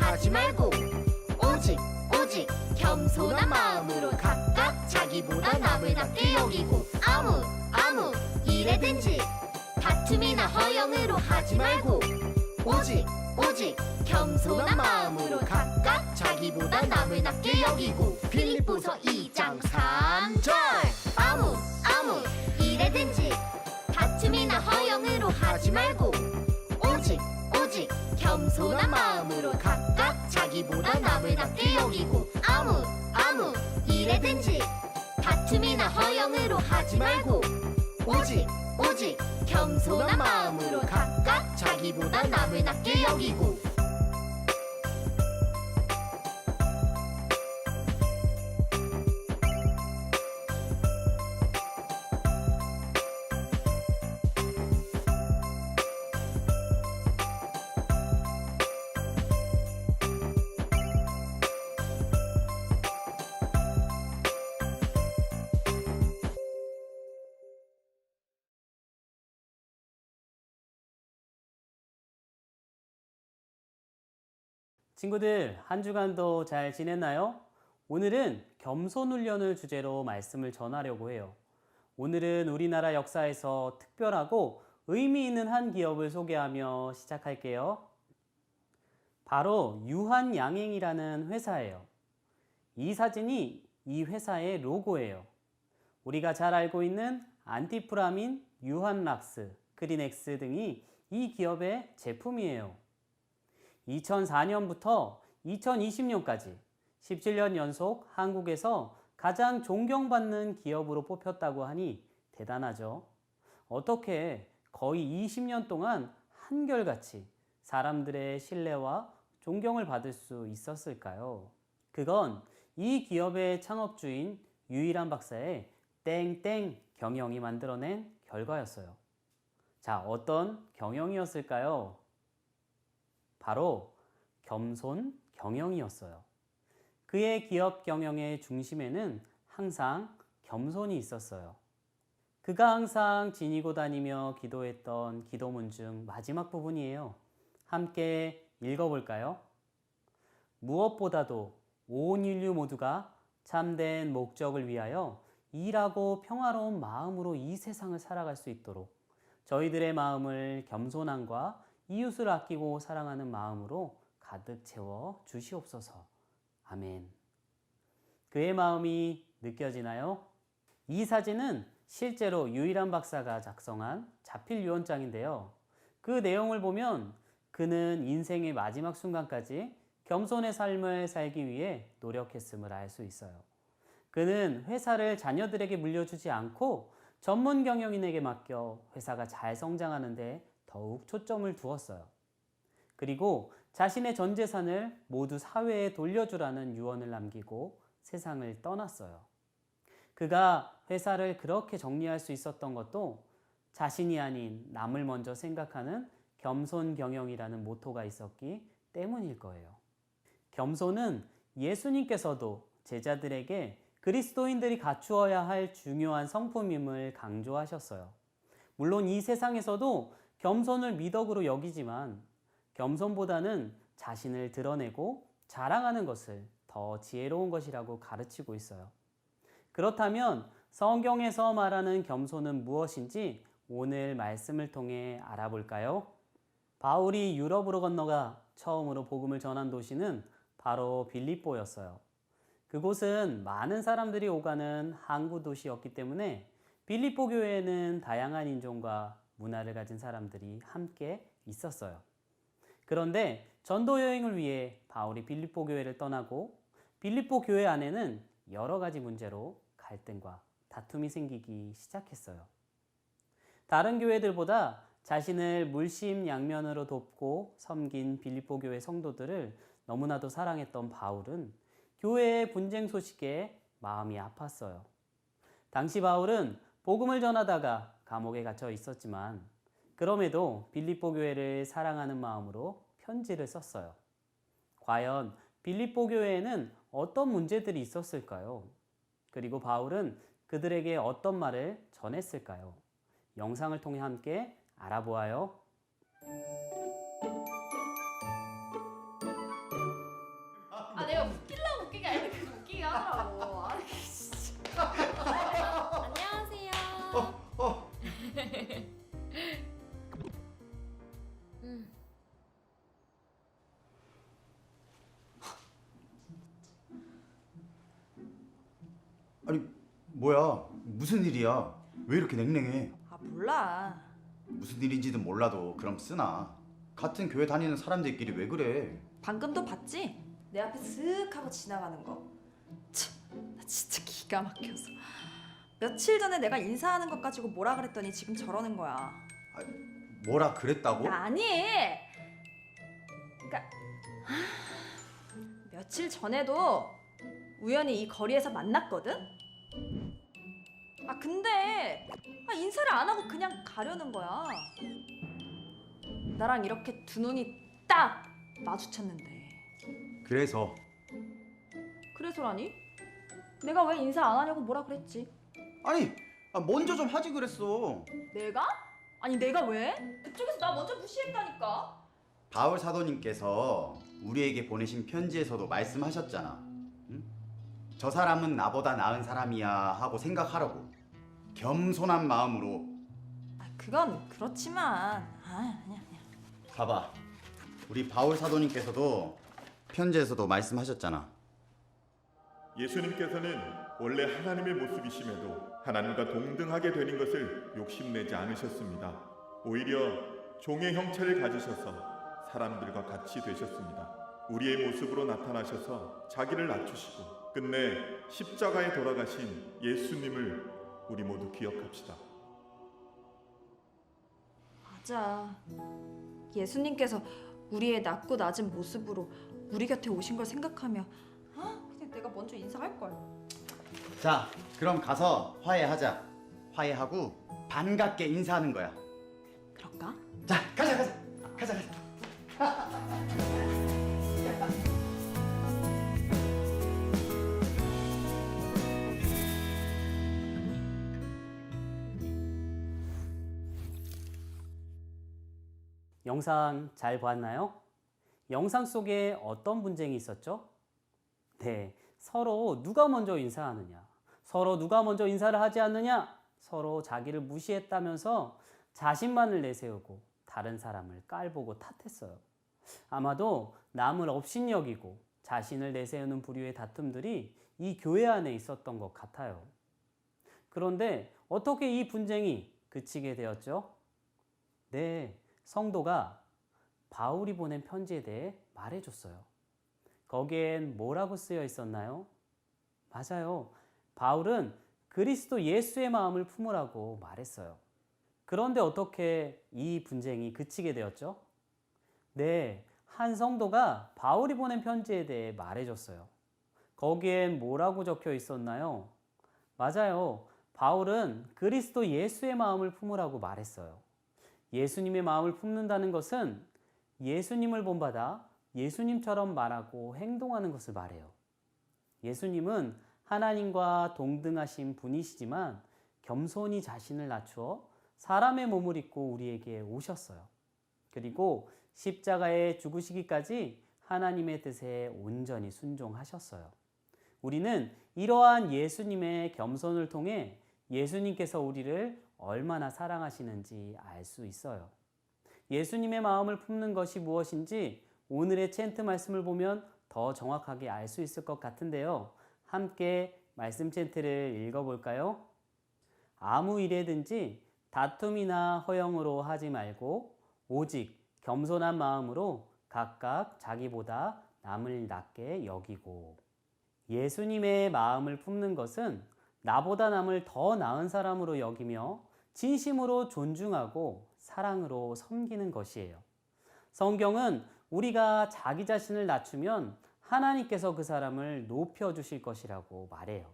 하지 말고 오직 겸손한 마음으로 각각 자기보다 남을 낮게 여기고 아무 일에든지 다툼이나 허영으로 하지 말고 오직 겸손한 마음으로 각각 자기보다 남을 낮게 여기고 빌립보서 2장 3절 아무 일에든지 다툼이나 허영으로 하지 말고 오직 겸손한 마음으로 각각 자기보다 남을 낮게 여기고 아무 일에든지 다툼이나 허영으로 하지 말고 오직 겸손한 마음으로 각각 자기보다 남을 낮게 여기고 친구들, 한 주간도 잘 지냈나요? 오늘은 겸손 훈련을 주제로 말씀을 전하려고 해요. 오늘은 우리나라 역사에서 특별하고 의미 있는 한 기업을 소개하며 시작할게요. 바로 유한양행이라는 회사예요. 이 사진이 이 회사의 로고예요. 우리가 잘 알고 있는 안티프라민, 유한락스, 크리넥스 등이 이 기업의 제품이에요. 2004년부터 2020년까지 17년 연속 한국에서 가장 존경받는 기업으로 뽑혔다고 하니 대단하죠. 어떻게 거의 20년 동안 한결같이 사람들의 신뢰와 존경을 받을 수 있었을까요? 그건 이 기업의 창업주인 유일한 박사의 땡땡 경영이 만들어낸 결과였어요. 자, 어떤 경영이었을까요? 바로 겸손 경영이었어요. 그의 기업 경영의 중심에는 항상 겸손이 있었어요. 그가 항상 지니고 다니며 기도했던 기도문 중 마지막 부분이에요. 함께 읽어볼까요? 무엇보다도 온 인류 모두가 참된 목적을 위하여 일하고 평화로운 마음으로 이 세상을 살아갈 수 있도록 저희들의 마음을 겸손함과 이웃을 아끼고 사랑하는 마음으로 가득 채워 주시옵소서. 아멘. 그의 마음이 느껴지나요? 이 사진은 실제로 유일한 박사가 작성한 자필 유언장인데요. 그 내용을 보면 그는 인생의 마지막 순간까지 겸손의 삶을 살기 위해 노력했음을 알 수 있어요. 그는 회사를 자녀들에게 물려주지 않고 전문 경영인에게 맡겨 회사가 잘 성장하는 데 더욱 초점을 두었어요. 그리고 자신의 전 재산을 모두 사회에 돌려주라는 유언을 남기고 세상을 떠났어요. 그가 회사를 그렇게 정리할 수 있었던 것도 자신이 아닌 남을 먼저 생각하는 겸손 경영이라는 모토가 있었기 때문일 거예요. 겸손은 예수님께서도 제자들에게 그리스도인들이 갖추어야 할 중요한 성품임을 강조하셨어요. 물론 이 세상에서도 겸손을 미덕으로 여기지만 겸손보다는 자신을 드러내고 자랑하는 것을 더 지혜로운 것이라고 가르치고 있어요. 그렇다면 성경에서 말하는 겸손은 무엇인지 오늘 말씀을 통해 알아볼까요? 바울이 유럽으로 건너가 처음으로 복음을 전한 도시는 바로 빌립보였어요. 그곳은 많은 사람들이 오가는 항구 도시였기 때문에 빌립보 교회에는 다양한 인종과 문화를 가진 사람들이 함께 있었어요. 그런데 전도 여행을 위해 바울이 빌립보 교회를 떠나고 빌립보 교회 안에는 여러 가지 문제로 갈등과 다툼이 생기기 시작했어요. 다른 교회들보다 자신을 물심양면으로 돕고 섬긴 빌립보 교회 성도들을 너무나도 사랑했던 바울은 교회의 분쟁 소식에 마음이 아팠어요. 당시 바울은 복음을 전하다가 감옥에 갇혀 있었지만 그럼에도 빌립보 교회를 사랑하는 마음으로 편지를 썼어요. 과연 빌립보 교회에는 어떤 문제들이 있었을까요? 그리고 바울은 그들에게 어떤 말을 전했을까요? 영상을 통해 함께 알아보아요. 아 내가 웃기려고 웃기게 아니라 그냥 웃기게 하더라고. 아 진짜. 안녕하세요. 아니 뭐야? 무슨 일이야? 왜 이렇게 냉랭해? 아 몰라. 무슨 일인지는 몰라도 그럼 쓰나? 같은 교회 다니는 사람들끼리 왜 그래? 방금도 봤지? 내 앞에 슥 하고 지나가는 거. 참, 나 진짜 기가 막혀서. 며칠 전에 내가 인사하는 것 가지고 뭐라 그랬더니 지금 저러는 거야. 뭐라 그랬다고? 아니. 그러니까 며칠 전에도 우연히 이 거리에서 만났거든. 아 근데 인사를 안 하고 그냥 가려는 거야. 나랑 이렇게 두 눈이 딱 마주쳤는데. 그래서라니? 내가 왜 인사 안 하냐고 뭐라 그랬지? 아니 먼저 좀 하지 그랬어. 내가? 아니 내가 왜? 그쪽에서 나 먼저 무시했다니까. 바울 사도님께서 우리에게 보내신 편지에서도 말씀하셨잖아. 응? 저 사람은 나보다 나은 사람이야 하고 생각하라고. 겸손한 마음으로. 그건 그렇지만 아니야. 봐봐. 우리 바울 사도님께서도 편지에서도 말씀하셨잖아. 예수님께서는 원래 하나님의 모습이심에도 하나님과 동등하게 되는 것을 욕심내지 않으셨습니다. 오히려 종의 형체를 가지셔서 사람들과 같이 되셨습니다. 우리의 모습으로 나타나셔서 자기를 낮추시고 끝내 십자가에 돌아가신 예수님을 우리 모두 기억합시다. 맞아. 예수님께서 우리의 낮고 낮은 모습으로 우리 곁에 오신 걸 생각하며 그냥 내가 먼저 인사할 걸. 자, 그럼 가서 화해하자. 화해하고 반갑게 인사하는 거야. 그럴까? 자, 가자. 영상 잘 보았나요? 영상 속에 어떤 분쟁이 있었죠? 네, 서로 누가 먼저 인사하느냐, 서로 누가 먼저 인사를 하지 않느냐, 서로 자기를 무시했다면서 자신만을 내세우고 다른 사람을 깔보고 탓했어요. 아마도 남을 업신여기고 자신을 내세우는 부류의 다툼들이 이 교회 안에 있었던 것 같아요. 그런데 어떻게 이 분쟁이 그치게 되었죠? 네, 성도가 바울이 보낸 편지에 대해 말해줬어요. 거기엔 뭐라고 쓰여 있었나요? 맞아요. 바울은 그리스도 예수의 마음을 품으라고 말했어요. 그런데 어떻게 이 분쟁이 그치게 되었죠? 네, 한 성도가 바울이 보낸 편지에 대해 말해줬어요. 거기엔 뭐라고 적혀 있었나요? 맞아요. 바울은 그리스도 예수의 마음을 품으라고 말했어요. 예수님의 마음을 품는다는 것은 예수님을 본받아 예수님처럼 말하고 행동하는 것을 말해요. 예수님은 하나님과 동등하신 분이시지만 겸손히 자신을 낮추어 사람의 몸을 입고 우리에게 오셨어요. 그리고 십자가에 죽으시기까지 하나님의 뜻에 온전히 순종하셨어요. 우리는 이러한 예수님의 겸손을 통해 예수님께서 우리를 얼마나 사랑하시는지 알 수 있어요. 예수님의 마음을 품는 것이 무엇인지 오늘의 챈트 말씀을 보면 더 정확하게 알 수 있을 것 같은데요. 함께 말씀 챈트를 읽어볼까요? 아무 일에든지 다툼이나 허영으로 하지 말고 오직 겸손한 마음으로 각각 자기보다 남을 낮게 여기고. 예수님의 마음을 품는 것은 나보다 남을 더 나은 사람으로 여기며 진심으로 존중하고 사랑으로 섬기는 것이에요. 성경은 우리가 자기 자신을 낮추면 하나님께서 그 사람을 높여주실 것이라고 말해요.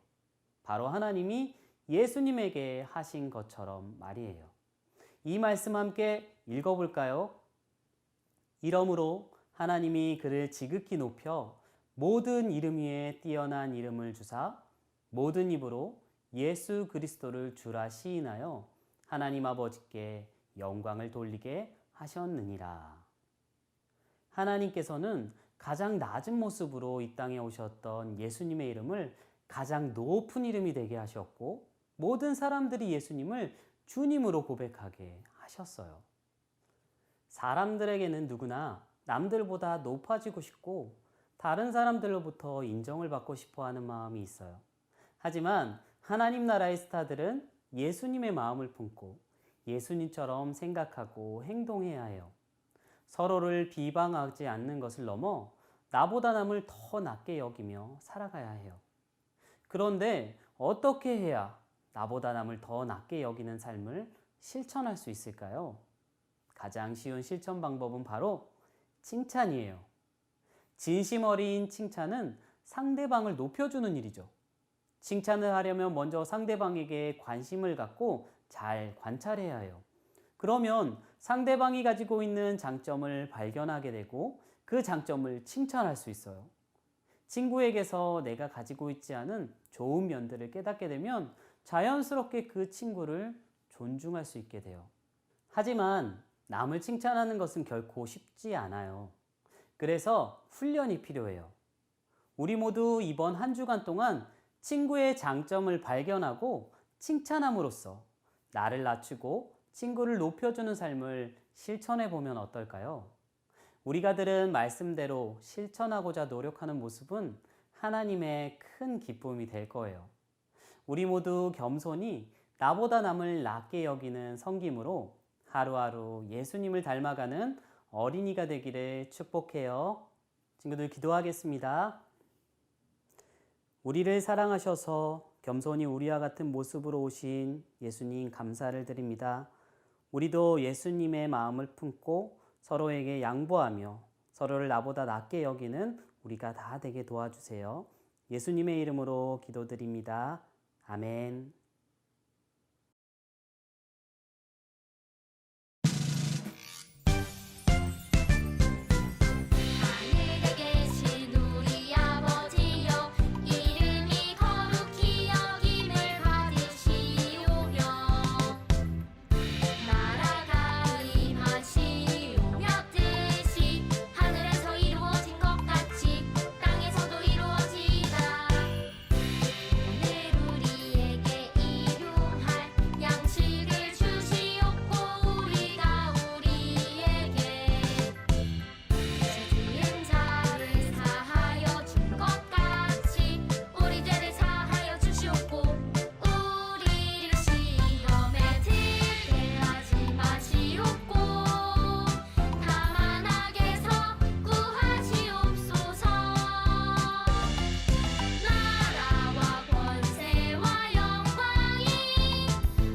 바로 하나님이 예수님에게 하신 것처럼 말이에요. 이 말씀 함께 읽어볼까요? 이러므로 하나님이 그를 지극히 높여 모든 이름 위에 뛰어난 이름을 주사 모든 입으로 예수 그리스도를 주라 시인하여 하나님 아버지께 영광을 돌리게 하셨느니라. 하나님께서는 가장 낮은 모습으로 이 땅에 오셨던 예수님의 이름을 가장 높은 이름이 되게 하셨고 모든 사람들이 예수님을 주님으로 고백하게 하셨어요. 사람들에게는 누구나 남들보다 높아지고 싶고 다른 사람들로부터 인정을 받고 싶어 하는 마음이 있어요. 하지만 하나님 나라의 스타들은 예수님의 마음을 품고 예수님처럼 생각하고 행동해야 해요. 서로를 비방하지 않는 것을 넘어 나보다 남을 더 낮게 여기며 살아가야 해요. 그런데 어떻게 해야 나보다 남을 더 낮게 여기는 삶을 실천할 수 있을까요? 가장 쉬운 실천 방법은 바로 칭찬이에요. 진심 어린 칭찬은 상대방을 높여주는 일이죠. 칭찬을 하려면 먼저 상대방에게 관심을 갖고 잘 관찰해야 해요. 그러면 상대방이 가지고 있는 장점을 발견하게 되고 그 장점을 칭찬할 수 있어요. 친구에게서 내가 가지고 있지 않은 좋은 면들을 깨닫게 되면 자연스럽게 그 친구를 존중할 수 있게 돼요. 하지만 남을 칭찬하는 것은 결코 쉽지 않아요. 그래서 훈련이 필요해요. 우리 모두 이번 한 주간 동안 친구의 장점을 발견하고 칭찬함으로써 나를 낮추고 친구를 높여주는 삶을 실천해 보면 어떨까요? 우리가 들은 말씀대로 실천하고자 노력하는 모습은 하나님의 큰 기쁨이 될 거예요. 우리 모두 겸손히 나보다 남을 낮게 여기는 섬김으로 하루하루 예수님을 닮아가는 어린이가 되기를 축복해요. 친구들 기도하겠습니다. 우리를 사랑하셔서 겸손히 우리와 같은 모습으로 오신 예수님 감사를 드립니다. 우리도 예수님의 마음을 품고 서로에게 양보하며 서로를 나보다 낮게 여기는 우리가 다 되게 도와주세요. 예수님의 이름으로 기도드립니다. 아멘. 하늘에 계신 우리 아버지여 이름이 거룩히 여김을 받으시오며 나라가 임하시오며 뜻이 하늘에서 이루어진 것 같이 땅에서도 이루어지이다. 오늘 우리에게 일용할 양식을 주시옵고 우리가 우리에게 지은 자를 사하여 준 것 같이 우리 죄를 사하여 주시옵고 우리를 시험에 들게 하지 마시옵고 다만 악에서 구하시옵소서. 나라와 권세와 영광이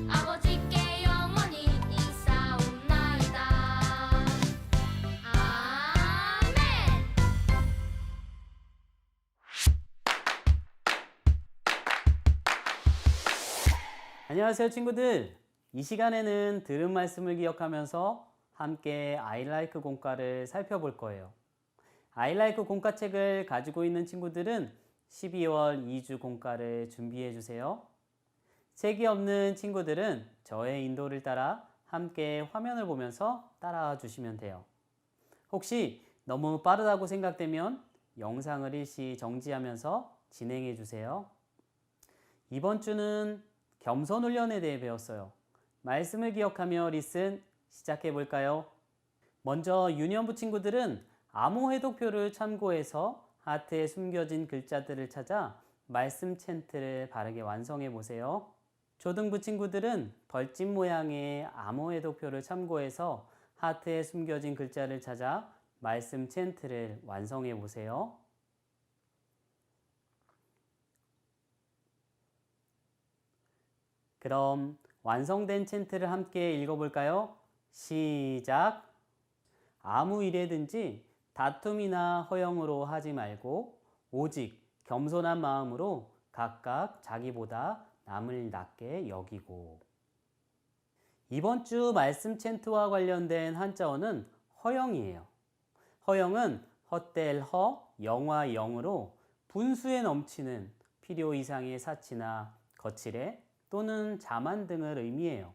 아버지께 영원히 있사옵나이다. 아멘. 안녕하세요 친구들. 이 시간에는 들은 말씀을 기억하면서 함께 아이라이크 공과를 살펴볼 거예요. 아이라이크 공과책을 가지고 있는 친구들은 12월 2주 공과를 준비해 주세요. 책이 없는 친구들은 저의 인도를 따라 함께 화면을 보면서 따라와 주시면 돼요. 혹시 너무 빠르다고 생각되면 영상을 일시 정지하면서 진행해 주세요. 이번 주는 겸손 훈련에 대해 배웠어요. 말씀을 기억하며 리슨 시작해 볼까요? 먼저 유년부 친구들은 암호 해독표를 참고해서 하트에 숨겨진 글자들을 찾아 말씀 챈트를 바르게 완성해 보세요. 초등부 친구들은 벌집 모양의 암호 해독표를 참고해서 하트에 숨겨진 글자를 찾아 말씀 챈트를 완성해 보세요. 그럼 완성된 챈트를 함께 읽어볼까요? 시작! 아무 일에든지 다툼이나 허영으로 하지 말고 오직 겸손한 마음으로 각각 자기보다 남을 낮게 여기고. 이번 주 말씀 챈트와 관련된 한자어는 허영이에요. 허영은 헛될 허, 영화 영으로 분수에 넘치는 필요 이상의 사치나 거칠애 또는 자만 등을 의미해요.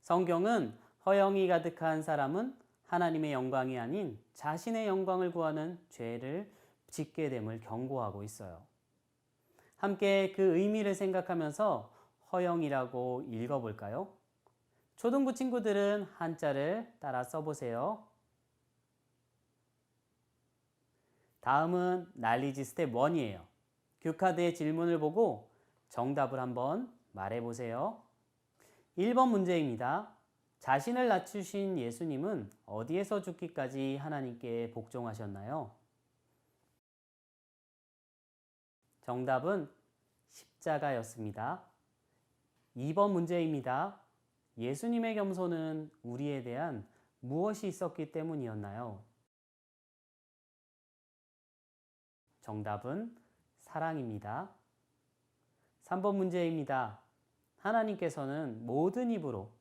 성경은 허영이 가득한 사람은 하나님의 영광이 아닌 자신의 영광을 구하는 죄를 짓게 됨을 경고하고 있어요. 함께 그 의미를 생각하면서 허영이라고 읽어볼까요? 초등부 친구들은 한자를 따라 써보세요. 다음은 난리지 스텝 1이에요. 큐카드의 질문을 보고 정답을 한번 말해보세요. 1번 문제입니다. 자신을 낮추신 예수님은 어디에서 죽기까지 하나님께 복종하셨나요? 정답은 십자가였습니다. 2번 문제입니다. 예수님의 겸손은 우리에 대한 무엇이 있었기 때문이었나요? 정답은 사랑입니다. 3번 문제입니다. 하나님께서는 모든 입으로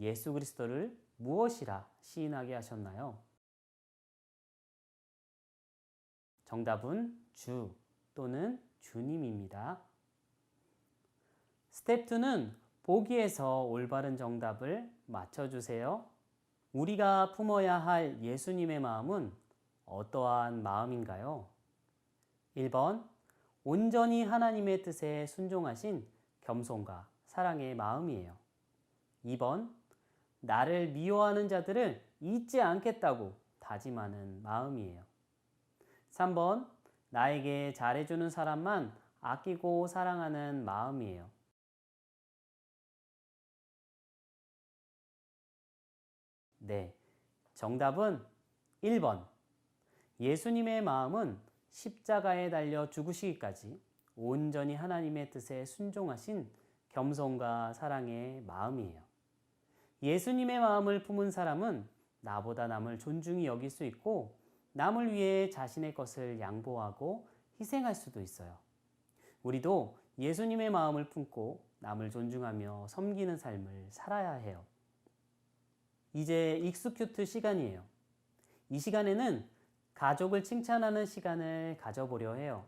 예수 그리스도를 무엇이라 시인하게 하셨나요? 정답은 주 또는 주님입니다. 스텝 2는 보기에서 올바른 정답을 맞춰주세요. 우리가 품어야 할 예수님의 마음은 어떠한 마음인가요? 1번, 온전히 하나님의 뜻에 순종하신 겸손과 사랑의 마음이에요. 2번, 나를 미워하는 자들을 잊지 않겠다고 다짐하는 마음이에요. 3번, 나에게 잘해주는 사람만 아끼고 사랑하는 마음이에요. 네, 정답은 1번. 예수님의 마음은 십자가에 달려 죽으시기까지 온전히 하나님의 뜻에 순종하신 겸손과 사랑의 마음이에요. 예수님의 마음을 품은 사람은 나보다 남을 존중히 여길 수 있고 남을 위해 자신의 것을 양보하고 희생할 수도 있어요. 우리도 예수님의 마음을 품고 남을 존중하며 섬기는 삶을 살아야 해요. 이제 익스큐트 시간이에요. 이 시간에는 가족을 칭찬하는 시간을 가져보려 해요.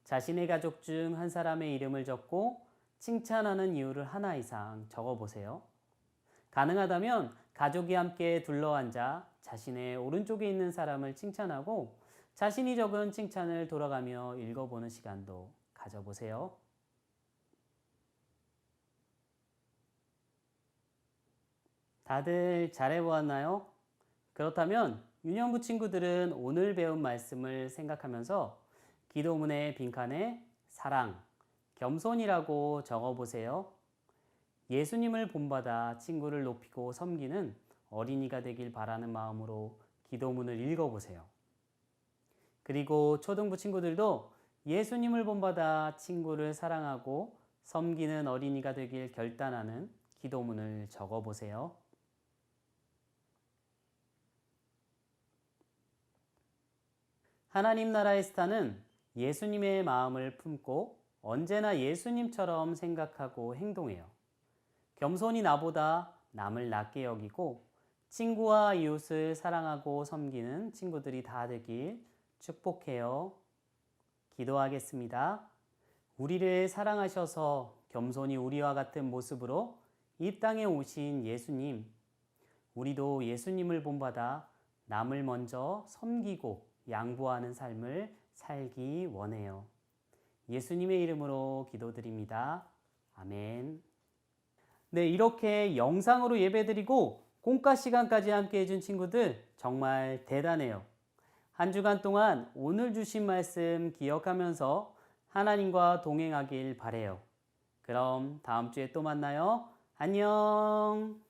자신의 가족 중 한 사람의 이름을 적고 칭찬하는 이유를 하나 이상 적어보세요. 가능하다면 가족이 함께 둘러앉아 자신의 오른쪽에 있는 사람을 칭찬하고 자신이 적은 칭찬을 돌아가며 읽어보는 시간도 가져보세요. 다들 잘해보았나요? 그렇다면 유년부 친구들은 오늘 배운 말씀을 생각하면서 기도문의 빈칸에 사랑, 겸손이라고 적어보세요. 예수님을 본받아 친구를 높이고 섬기는 어린이가 되길 바라는 마음으로 기도문을 읽어보세요. 그리고 초등부 친구들도 예수님을 본받아 친구를 사랑하고 섬기는 어린이가 되길 결단하는 기도문을 적어보세요. 하나님 나라의 스타는 예수님의 마음을 품고 언제나 예수님처럼 생각하고 행동해요. 겸손히 나보다 남을 낮게 여기고 친구와 이웃을 사랑하고 섬기는 친구들이 다 되길 축복해요. 기도하겠습니다. 우리를 사랑하셔서 겸손히 우리와 같은 모습으로 이 땅에 오신 예수님, 우리도 예수님을 본받아 남을 먼저 섬기고 양보하는 삶을 살기 원해요. 예수님의 이름으로 기도드립니다. 아멘. 네, 이렇게 영상으로 예배드리고 공과 시간까지 함께 해준 친구들 정말 대단해요. 한 주간 동안 오늘 주신 말씀 기억하면서 하나님과 동행하길 바래요. 그럼 다음 주에 또 만나요. 안녕.